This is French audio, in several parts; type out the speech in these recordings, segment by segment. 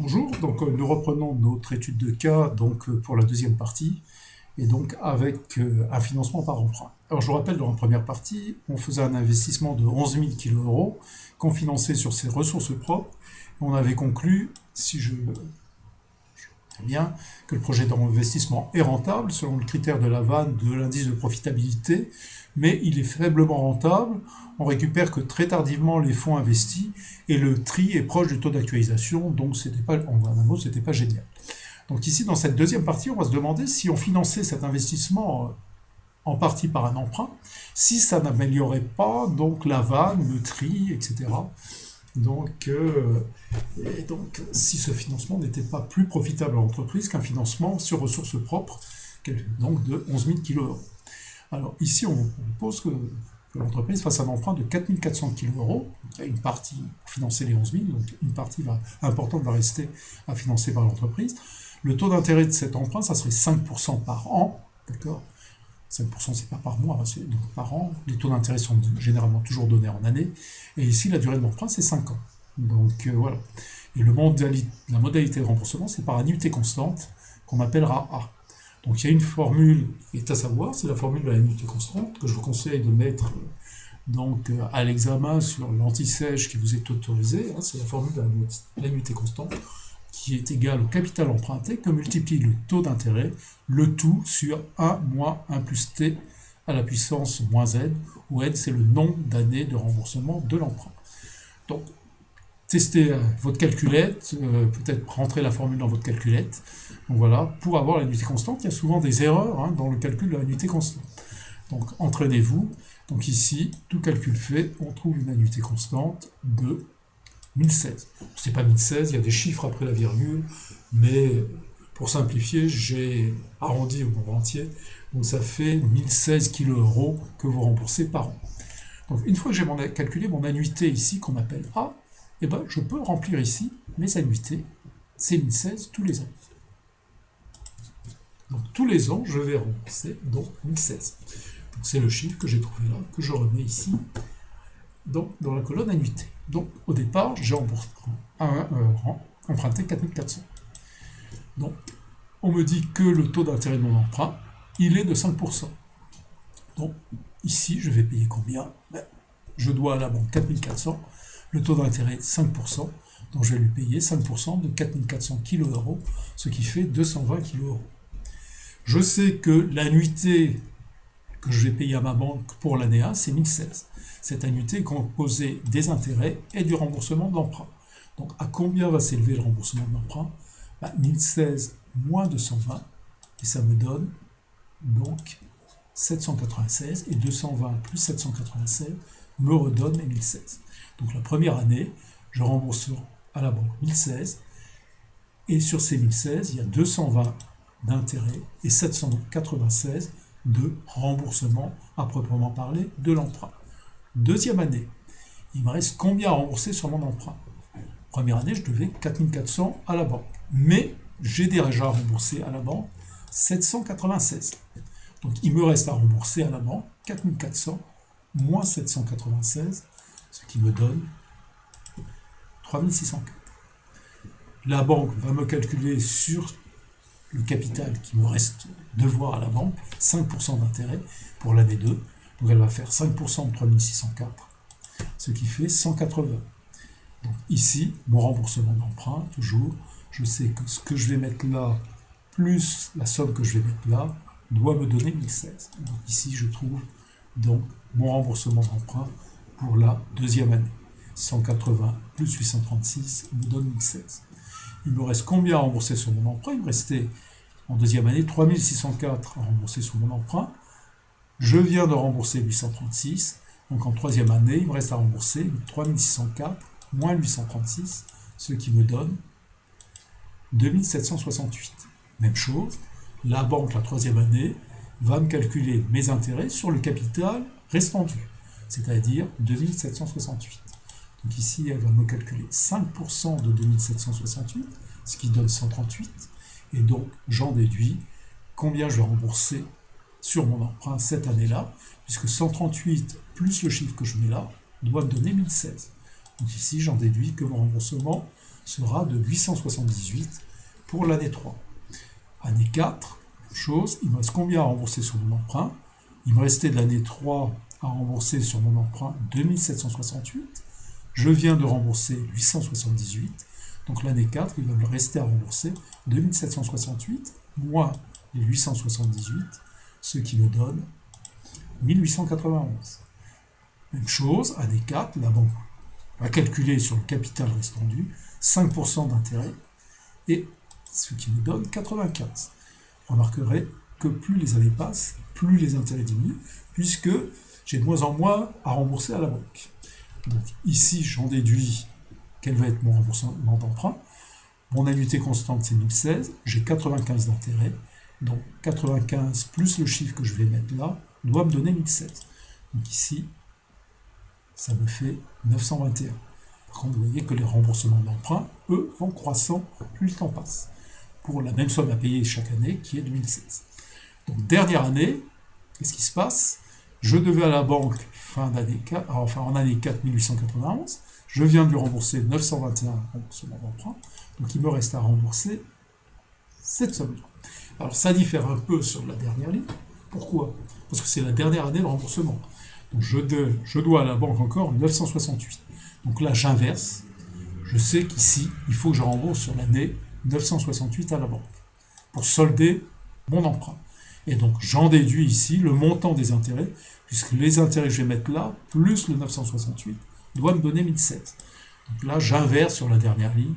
Bonjour, donc nous reprenons notre étude de cas pour la deuxième partie, et donc avec un financement par emprunt. Alors je vous rappelle, dans la première partie, on faisait un investissement de 11 000 kg qu'on finançait sur ses ressources propres. On avait conclu, si je bien, que le projet d'investissement est rentable selon le critère de la vanne de l'indice de profitabilité, mais il est faiblement rentable, on récupère que très tardivement les fonds investis et le tri est proche du taux d'actualisation, donc c'était pas, en un mot, c'était pas génial. Donc ici, dans cette deuxième partie, on va se demander si on finançait cet investissement en partie par un emprunt, si ça n'améliorait pas donc la vanne, le tri, etc. Donc, si ce financement n'était pas plus profitable à l'entreprise qu'un financement sur ressources propres, donc de 11 000 kg. Alors ici, on vous propose que l'entreprise fasse un emprunt de 4 400 kg. Il y a une partie pour financer les 11 000, donc une partie importante va rester à financer par l'entreprise. Le taux d'intérêt de cet emprunt, ça serait 5% par an, d'accord ? 5%, c'est pas par mois, c'est donc par an. Les taux d'intérêt sont généralement toujours donnés en année. Et ici, la durée de l'emprunt, c'est 5 ans. Donc voilà. Et la modalité de remboursement, c'est par annuité constante, qu'on appellera A. Donc il y a une formule qui est à savoir, c'est la formule de l'annuité constante, que je vous conseille de mettre à l'examen sur l'anti-sèche qui vous est autorisé. C'est la formule de l'annuité constante, qui est égal au capital emprunté que multiplie le taux d'intérêt, le tout sur 1 moins 1 plus t à la puissance moins z, où n c'est le nombre d'années de remboursement de l'emprunt. Donc, testez votre calculette, peut-être rentrer la formule dans votre calculette. Donc voilà, pour avoir l'annuité constante, il y a souvent des erreurs dans le calcul de l'annuité constante. Donc entraînez-vous. Donc ici, tout calcul fait, on trouve une annuité constante de 1016. C'est pas 1016, il y a des chiffres après la virgule, mais pour simplifier, j'ai arrondi au nombre entier, donc ça fait 1016 kg que vous remboursez par an. Donc une fois que j'ai calculé mon annuité ici, qu'on appelle A, je peux remplir ici mes annuités, c'est 1016 tous les ans. Donc tous les ans, je vais rembourser donc 1016. Donc c'est le chiffre que j'ai trouvé là, que je remets ici, donc dans la colonne annuité. Donc au départ, j'ai emprunté 4400. Donc on me dit que le taux d'intérêt de mon emprunt, il est de 5%. Donc ici, je vais payer combien ? Je dois à la banque 4400, le taux d'intérêt est 5%, donc je vais lui payer 5% de 4400 kg, ce qui fait 220 kg. Je sais que l'annuité que je vais payer à ma banque pour l'année 1, c'est 1016. Cette annuité est composée des intérêts et du remboursement de l'emprunt. Donc à combien va s'élever le remboursement de l'emprunt ? 1016 moins 220, et ça me donne donc 796, et 220 plus 796 me redonne les 1016. Donc la première année, je rembourse à la banque 1016, et sur ces 1016, il y a 220 d'intérêt et 796 de remboursement à proprement parler de l'emprunt. Deuxième année, il me reste combien à rembourser sur mon emprunt ? Première année, je devais 4400 à la banque, mais j'ai déjà remboursé à la banque 796. Donc il me reste à rembourser à la banque 4400 moins 796, ce qui me donne 3604. La banque va me calculer sur le capital qui me reste devoir à la banque, 5% d'intérêt pour l'année 2. Donc elle va faire 5% de 3604, ce qui fait 180. Donc ici, mon remboursement d'emprunt, toujours, je sais que ce que je vais mettre là, plus la somme que je vais mettre là, doit me donner 1016. Donc ici, je trouve donc mon remboursement d'emprunt pour la deuxième année. 180 plus 836 me donne 1016. Il me reste combien à rembourser sur mon emprunt ? Il me restait en deuxième année 3604 à rembourser sur mon emprunt. Je viens de rembourser 836. Donc en troisième année, il me reste à rembourser 3604 moins 836, ce qui me donne 2768. Même chose, la banque, la troisième année, va me calculer mes intérêts sur le capital restant dû, c'est-à-dire 2768. Donc ici, elle va me calculer 5% de 2768, ce qui donne 138, et donc j'en déduis combien je vais rembourser sur mon emprunt cette année-là, puisque 138 plus le chiffre que je mets là doit me donner 1016. Donc ici, j'en déduis que mon remboursement sera de 878 pour l'année 3. Année 4, même chose, il me reste combien à rembourser sur mon emprunt? Il me restait de l'année 3 à rembourser sur mon emprunt 2768. Je viens de rembourser 878. Donc l'année 4, il va me rester à rembourser 2768 moins les 878, ce qui me donne 1891. Même chose, année 4, la banque va calculer sur le capital restant dû 5% d'intérêt, et ce qui me donne 95. Vous remarquerez que plus les années passent, plus les intérêts diminuent, puisque j'ai de moins en moins à rembourser à la banque. Donc ici, j'en déduis quel va être mon remboursement d'emprunt. Mon annuité constante, c'est 1016, j'ai 95 d'intérêt, donc 95 plus le chiffre que je vais mettre là, doit me donner 1016. Donc ici, ça me fait 921. Par contre, vous voyez que les remboursements d'emprunt, eux, vont croissant plus le temps passe, pour la même somme à payer chaque année, qui est 2016. Donc, dernière année, qu'est-ce qui se passe? Je devais à la banque en année 4, 1891, je viens de lui rembourser 921 remboursements d'emprunt, donc il me reste à rembourser cette somme-là. Alors, ça diffère un peu sur la dernière ligne. Pourquoi? Parce que c'est la dernière année de remboursement. Donc je dois à la banque encore 968. Donc là, j'inverse. Je sais qu'ici, il faut que je rembourse sur l'année 968 à la banque pour solder mon emprunt. Et donc, j'en déduis ici le montant des intérêts, puisque les intérêts que je vais mettre là, plus le 968, doivent me donner 1016. Donc là, j'inverse sur la dernière ligne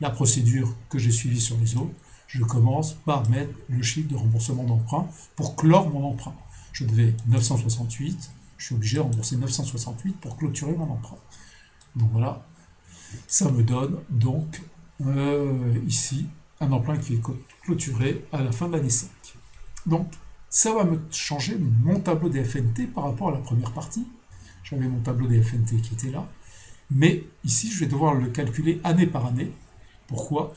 la procédure que j'ai suivie sur les autres. Je commence par mettre le chiffre de remboursement d'emprunt pour clore mon emprunt. Je devais 968, je suis obligé de rembourser 968 pour clôturer mon emprunt. Donc voilà, ça me donne donc ici un emprunt qui est clôturé à la fin de l'année 5. Donc ça va me changer mon tableau des FNT par rapport à la première partie. J'avais mon tableau des FNT qui était là, mais ici je vais devoir le calculer année par année. Pourquoi?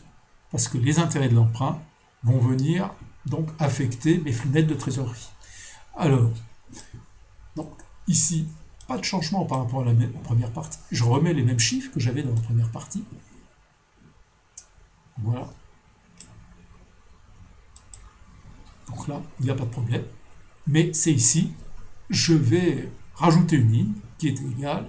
Parce que les intérêts de l'emprunt vont venir donc affecter mes flux nets de trésorerie. Alors, donc ici, pas de changement par rapport à la première partie. Je remets les mêmes chiffres que j'avais dans la première partie. Voilà. Donc là, il n'y a pas de problème. Mais c'est ici, je vais rajouter une ligne qui est égale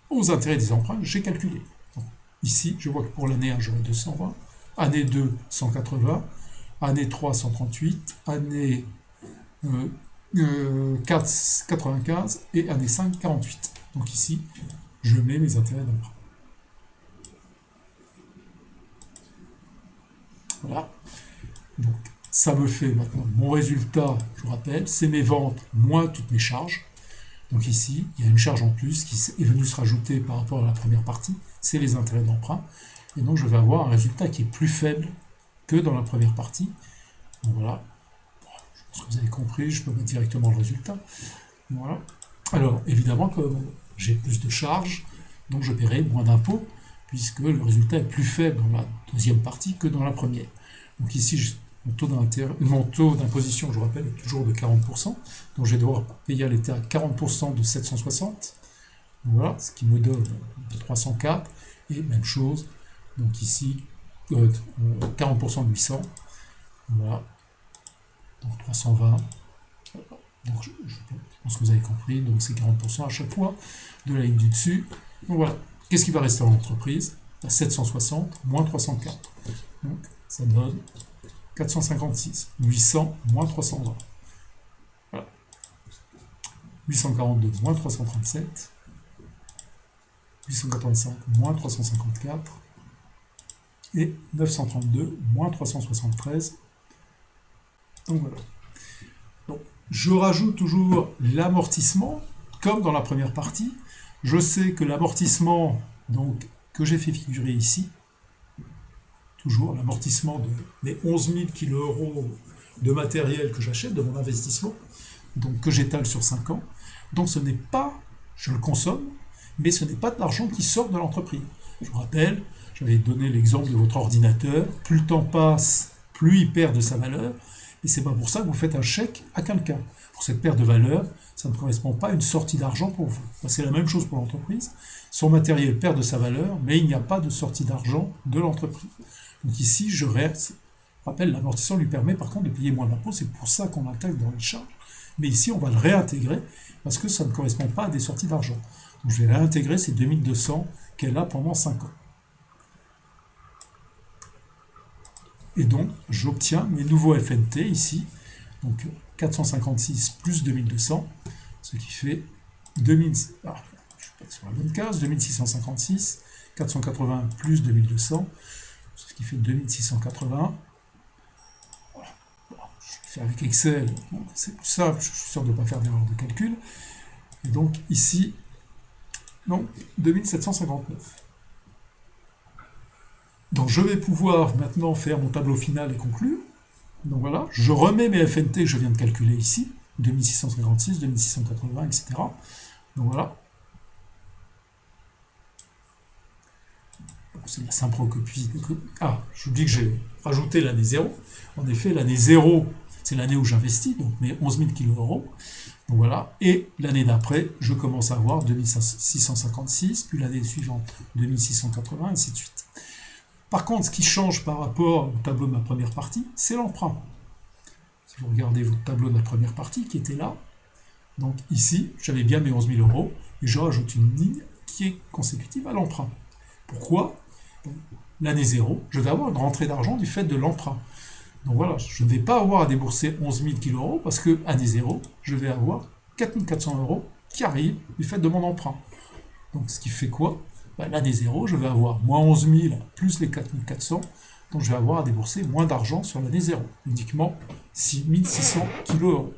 aux intérêts des emprunts que j'ai calculés. Donc, ici, je vois que pour l'année 1, j'aurai 220, année 2, 180, année 3, 138, année 4, 95 et année 5, 48. Donc ici, je mets mes intérêts d'emprunt. Voilà. Donc ça me fait maintenant mon résultat, je vous rappelle, c'est mes ventes moins toutes mes charges. Donc ici, il y a une charge en plus qui est venue se rajouter par rapport à la première partie, c'est les intérêts d'emprunt. Et donc je vais avoir un résultat qui est plus faible que dans la première partie. Donc voilà. Je pense que vous avez compris, je peux mettre directement le résultat. Voilà. Alors, évidemment, comme j'ai plus de charges, donc je paierai moins d'impôts, puisque le résultat est plus faible dans la deuxième partie que dans la première. Donc ici, mon taux d'imposition, je vous rappelle, est toujours de 40%. Donc je vais devoir payer à l'État 40% de 760. Donc voilà, ce qui me donne 304. Et même chose, donc ici, 40% de 800. Voilà. Donc 320, donc je pense que vous avez compris, donc c'est 40% à chaque fois de la ligne du dessus. Donc voilà, qu'est-ce qui va rester dans l'entreprise? 760 moins 304, donc ça donne 456, 800 moins 320, voilà. 842 moins 337, 885 moins 354, et 932 moins 373. Donc voilà. Donc, je rajoute toujours l'amortissement, comme dans la première partie. Je sais que l'amortissement que j'ai fait figurer ici, toujours l'amortissement de mes 11 000 kg de matériel que j'achète, de mon investissement, donc que j'étale sur 5 ans. Donc ce n'est pas, je le consomme, mais ce n'est pas de l'argent qui sort de l'entreprise. Je vous rappelle, j'avais donné l'exemple de votre ordinateur, plus le temps passe, plus il perd de sa valeur. Et c'est pas pour ça que vous faites un chèque à quelqu'un. Pour cette perte de valeur, ça ne correspond pas à une sortie d'argent pour vous. C'est la même chose pour l'entreprise. Son matériel perd de sa valeur, mais il n'y a pas de sortie d'argent de l'entreprise. Donc ici, je rappelle, l'amortisseur lui permet par contre de payer moins d'impôts, c'est pour ça qu'on l'intègre dans les charges. Mais ici, on va le réintégrer parce que ça ne correspond pas à des sorties d'argent. Donc je vais réintégrer ces 2200 qu'elle a pendant 5 ans. Et donc, j'obtiens mes nouveaux FNT ici, donc 456 plus 2200, ce qui fait 2000, je ne suis pas sur la bonne case, 2656, 480 plus 2200, ce qui fait 2680. Voilà. Bon, je le fais avec Excel, bon, c'est plus simple, je suis sûr de ne pas faire d'erreur de calcul. Et donc ici, non, 2759. Donc je vais pouvoir maintenant faire mon tableau final et conclure. Donc voilà, je remets mes FNT que je viens de calculer ici, 2656, 2680, etc. Donc voilà. C'est la simple copie. Ah, j'oublie que j'ai rajouté l'année 0. En effet, l'année 0, c'est l'année où j'investis, donc mes 11 000 kg euros. Donc voilà. Et l'année d'après, je commence à avoir 2656, puis l'année suivante, 2680, et ainsi de suite. Par contre, ce qui change par rapport au tableau de ma première partie, c'est l'emprunt. Si vous regardez votre tableau de la première partie qui était là, donc ici, j'avais bien mes 11 000 euros, et je rajoute une ligne qui est consécutive à l'emprunt. Pourquoi? L'année 0, je vais avoir une rentrée d'argent du fait de l'emprunt. Donc voilà, je ne vais pas avoir à débourser 11 000 kg euros parce que année 0, je vais avoir 4 400 euros qui arrivent du fait de mon emprunt. Donc ce qui fait quoi? L'année 0, je vais avoir moins 11 000 plus les 4 400, donc je vais avoir à débourser moins d'argent sur l'année 0, uniquement 6 600 kg euros.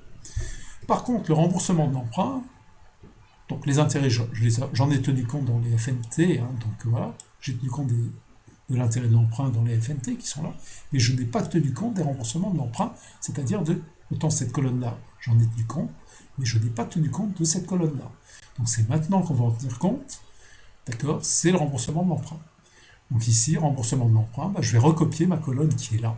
Par contre, le remboursement de l'emprunt, donc les intérêts, j'en ai tenu compte dans les FNT, hein, donc voilà, j'ai tenu compte de l'intérêt de l'emprunt dans les FNT qui sont là, mais je n'ai pas tenu compte des remboursements de l'emprunt, c'est-à-dire autant cette colonne-là, j'en ai tenu compte, mais je n'ai pas tenu compte de cette colonne-là. Donc c'est maintenant qu'on va en tenir compte, d'accord, c'est le remboursement de l'emprunt. Donc ici, remboursement de l'emprunt, je vais recopier ma colonne qui est là,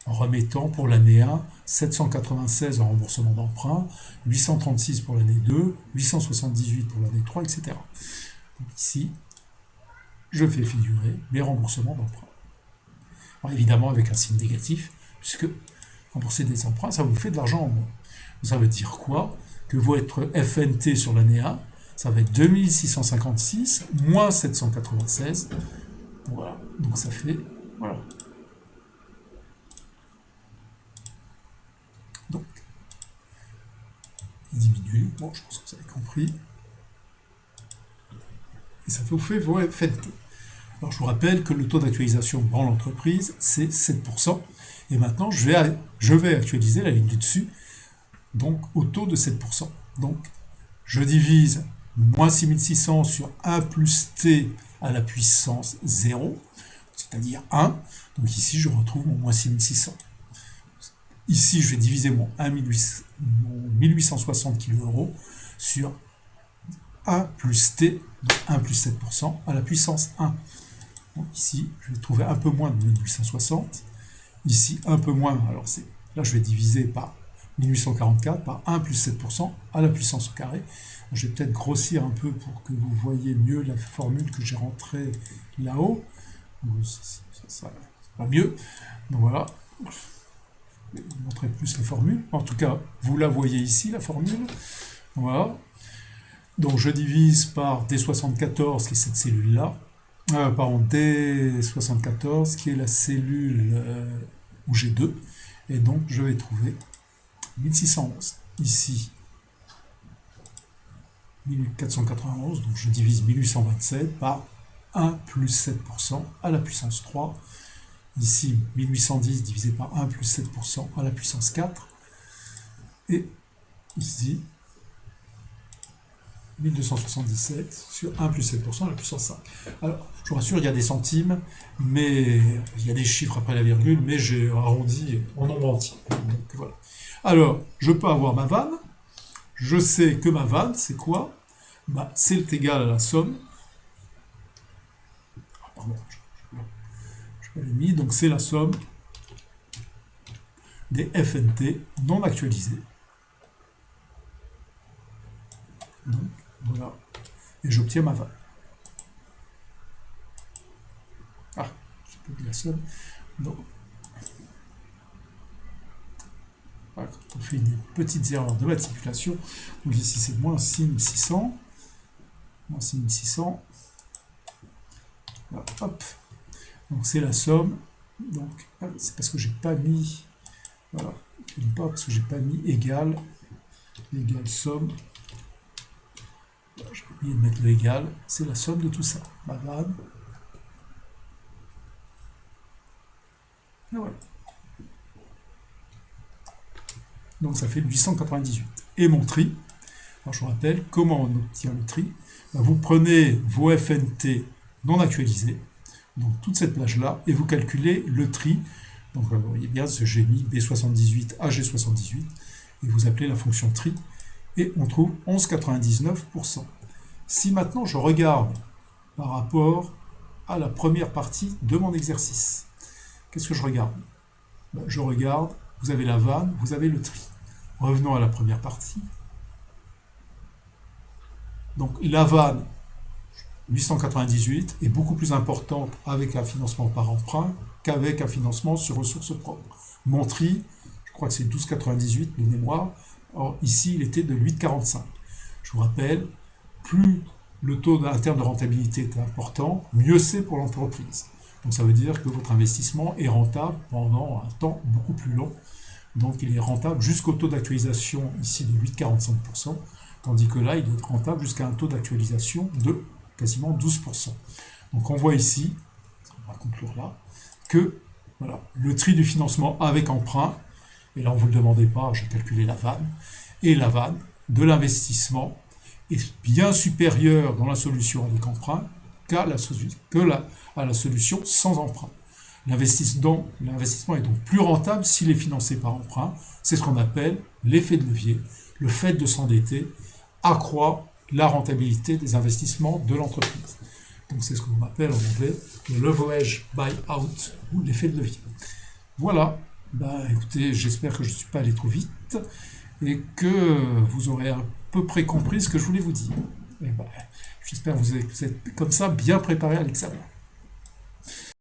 en remettant pour l'année 1, 796 en remboursement d'emprunt, 836 pour l'année 2, 878 pour l'année 3, etc. Donc ici, je fais figurer mes remboursements d'emprunt. Évidemment avec un signe négatif, puisque rembourser des emprunts, ça vous fait de l'argent en moins. Ça veut dire quoi? Que votre FNT sur l'année 1, ça va être 2656 moins 796. Voilà, donc ça fait... Voilà. Donc, il diminue. Bon, je pense que vous avez compris. Et ça vous fait vos FNT. Alors, je vous rappelle que le taux d'actualisation dans l'entreprise, c'est 7%. Et maintenant, je vais actualiser la ligne du dessus, donc au taux de 7%. Donc, je divise moins 6600 sur 1 plus t à la puissance 0, c'est-à-dire 1. Donc ici, je retrouve mon moins 6600. Ici, je vais diviser mon 1860 kg euros sur 1 plus t, donc 1 plus 7% à la puissance 1. Donc ici, je vais trouver un peu moins de 1860. Ici, un peu moins, alors là, je vais diviser par 1844 par 1 plus 7% à la puissance au carré. Je vais peut-être grossir un peu pour que vous voyez mieux la formule que j'ai rentrée là-haut. Ça va mieux. Donc voilà. Je vais vous montrer plus la formule. En tout cas, vous la voyez ici, la formule. Voilà. Donc je divise par D74, qui est cette cellule-là. Pardon, D74, qui est la cellule où j'ai 2. Et donc, je vais trouver 1611. Ici, 1491, donc je divise 1827 par 1 plus 7% à la puissance 3. Ici, 1810 divisé par 1 plus 7% à la puissance 4. Et ici, 1277 sur 1 plus 7% à la puissance 5. Alors, je vous rassure, il y a des centimes, mais il y a des chiffres après la virgule, mais j'ai arrondi en nombre entier. Donc voilà. Alors, je peux avoir ma vanne. Je sais que ma vanne, c'est quoi? C'est égal à la somme. Pardon, je l'ai mis, donc c'est la somme des FNT non actualisés. Donc, voilà. Et j'obtiens ma vanne. Ah, j'ai pas dit la somme. Donc, voilà, quand on fait des petites erreurs de manipulation, donc ici c'est moins 6600. Moins 6600. Voilà, hop. Donc c'est la somme. Donc c'est parce que j'ai pas mis. Voilà. Pas parce que j'ai pas mis égal somme. J'ai oublié de mettre le égal. C'est la somme de tout ça. Ma vanne. Et voilà. Donc ça fait 898. Et mon tri. Alors je vous rappelle comment on obtient le tri. Vous prenez vos FNT non actualisés, donc toute cette plage-là, et vous calculez le tri. Donc vous voyez bien, j'ai mis B78 à G78, et vous appelez la fonction tri, et on trouve 11,99%. Si maintenant je regarde par rapport à la première partie de mon exercice, qu'est-ce que je regarde? Je regarde, vous avez la vanne, vous avez le tri. Revenons à la première partie. Donc la vanne 898 est beaucoup plus importante avec un financement par emprunt qu'avec un financement sur ressources propres. Mon tri, je crois que c'est 12,98 de mémoire. Or, ici, il était de 8,45. Je vous rappelle, plus le taux interne de rentabilité est important, mieux c'est pour l'entreprise. Donc ça veut dire que votre investissement est rentable pendant un temps beaucoup plus long. Donc il est rentable jusqu'au taux d'actualisation ici de 8,45%. Tandis que là, il est rentable jusqu'à un taux d'actualisation de quasiment 12%. Donc on voit ici, on va conclure là, que voilà, le tri du financement avec emprunt, et là on ne vous le demandez pas, j'ai calculé la vanne, et la vanne de l'investissement est bien supérieure dans la solution avec emprunt à la solution sans emprunt. L'investissement est donc plus rentable s'il est financé par emprunt. C'est ce qu'on appelle l'effet de levier. Le fait de s'endetter accroît la rentabilité des investissements de l'entreprise. Donc c'est ce qu'on appelle en anglais le leverage buyout ou l'effet de levier. Voilà, écoutez, j'espère que je ne suis pas allé trop vite et que vous aurez à peu près compris ce que je voulais vous dire. J'espère que vous êtes comme ça bien préparé à l'examen.